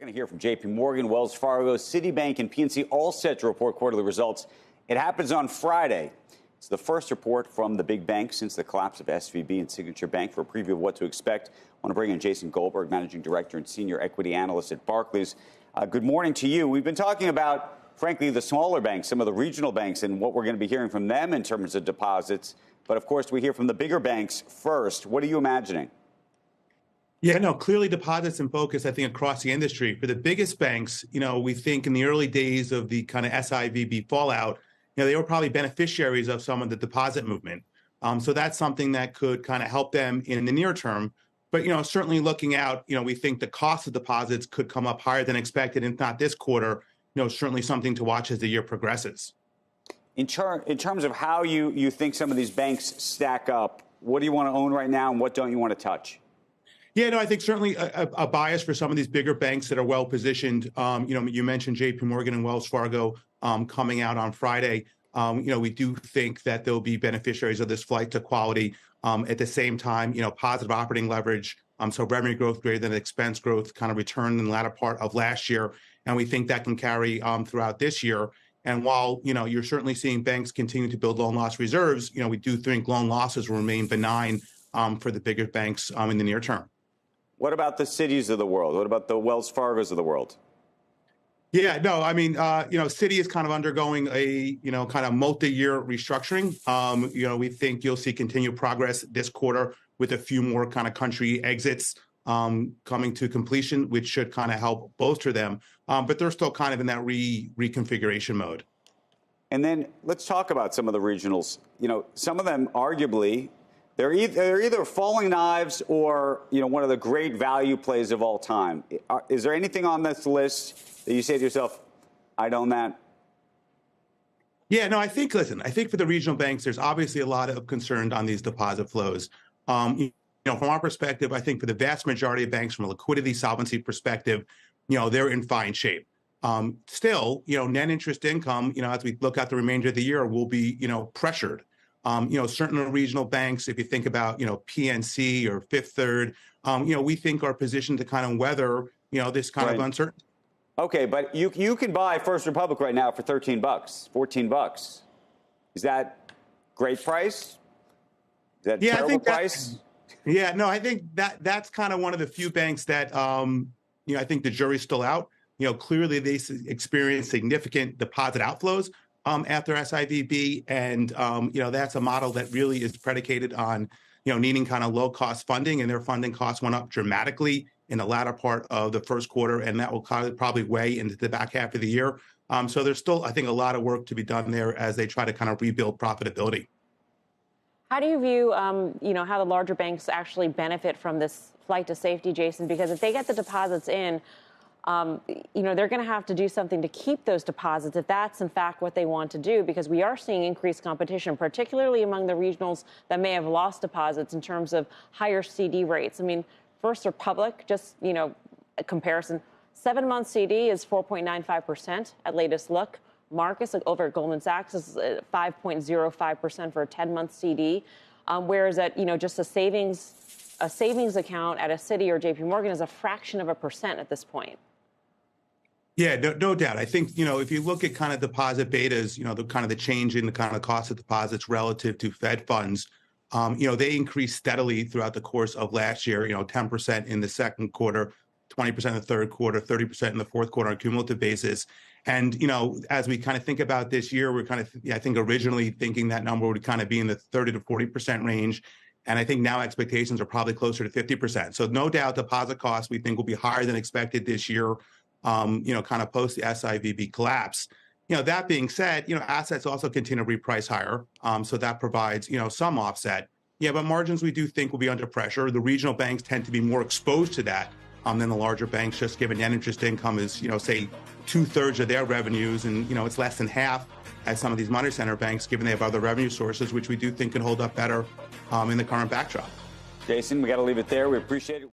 We're going to hear from JP Morgan, Wells Fargo, Citibank, and PNC all set to report quarterly results. It happens on Friday. It's the first report from the big banks since the collapse of SVB and Signature Bank. For a preview of what to expect, I want to bring in Jason Goldberg, Managing Director and Senior Equity Analyst at Barclays. Good morning to you. We've been talking about, frankly, the smaller banks, some of the regional banks, and what we're going to be hearing from them in terms of deposits. But, of course, we hear from the bigger banks first. What are you imagining? Yeah, no, clearly deposits in focus, I think, across the industry. For the biggest banks, we think in the early days of the kind of SIVB fallout, they were probably beneficiaries of some of the deposit movement. So that's something that could kind of help them in the near term. But, certainly looking out, we think the cost of deposits could come up higher than expected, if not this quarter. Certainly something to watch as the year progresses. In terms of how you think some of these banks stack up, what do you want to own right now and what don't you want to touch? Yeah, no, I think certainly a bias for some of these bigger banks that are well positioned. You mentioned JP Morgan and Wells Fargo coming out on Friday. We do think that they'll be beneficiaries of this flight to quality. At the same time, positive operating leverage. So revenue growth greater than expense growth kind of returned in the latter part of last year. And we think that can carry throughout this year. And while, you're certainly seeing banks continue to build loan loss reserves, we do think loan losses will remain benign for the bigger banks in the near term. What about the cities of the world? What about the Wells Fargos of the world? Yeah, no, I mean, Citi is kind of undergoing a, kind of multi-year restructuring. We think you'll see continued progress this quarter with a few more kind of country exits coming to completion, which should kind of help bolster them. But they're still kind of in that reconfiguration mode. And then let's talk about some of the regionals. Some of them arguably, they're either falling knives or, one of the great value plays of all time. Is there anything on this list that you say to yourself, I'd own that? Yeah, no, I think for the regional banks, there's obviously a lot of concern on these deposit flows. From our perspective, I think for the vast majority of banks from a liquidity solvency perspective, they're in fine shape. Still, net interest income, as we look at the remainder of the year, will be, pressured. Certain regional banks, if you think about, PNC or Fifth Third, we think are positioned to kind of weather, this kind of uncertainty. Okay, but you can buy First Republic right now for $13, $14. Is that great price? Is that terrible price? Yeah, no, I think that's kind of one of the few banks that, I think the jury's still out. Clearly they experienced significant deposit outflows after SIVB. And, that's a model that really is predicated on, needing kind of low cost funding, and their funding costs went up dramatically in the latter part of the first quarter. And that will probably weigh into the back half of the year. So there's still, I think, a lot of work to be done there as they try to kind of rebuild profitability. How do you view, how the larger banks actually benefit from this flight to safety, Jason? Because if they get the deposits in, they're going to have to do something to keep those deposits if that's, in fact, what they want to do, because we are seeing increased competition, particularly among the regionals that may have lost deposits in terms of higher CD rates. I mean, First Republic, just, a comparison, 7-month CD is 4.95% at latest look. Marcus over at Goldman Sachs is 5.05% for a 10-month CD, whereas at, just a savings account at a Citi or JP Morgan is a fraction of a percent at this point. Yeah, no doubt. I think, if you look at kind of deposit betas, the change in the kind of cost of deposits relative to Fed funds, they increased steadily throughout the course of last year, 10% in the second quarter, 20% in the third quarter, 30% in the fourth quarter on a cumulative basis. And, as we kind of think about this year, we're kind of, I think, originally thinking that number would kind of be in the 30 to 40% range. And I think now expectations are probably closer to 50%. So no doubt deposit costs we think will be higher than expected this year, kind of post the SIVB collapse. That being said, assets also continue to reprice higher. So that provides, some offset. Yeah, but margins we do think will be under pressure. The regional banks tend to be more exposed to that than the larger banks, just given net interest income is, say, 2/3 of their revenues. And, it's less than half at some of these money center banks, given they have other revenue sources, which we do think can hold up better in the current backdrop. Jason, we got to leave it there. We appreciate it.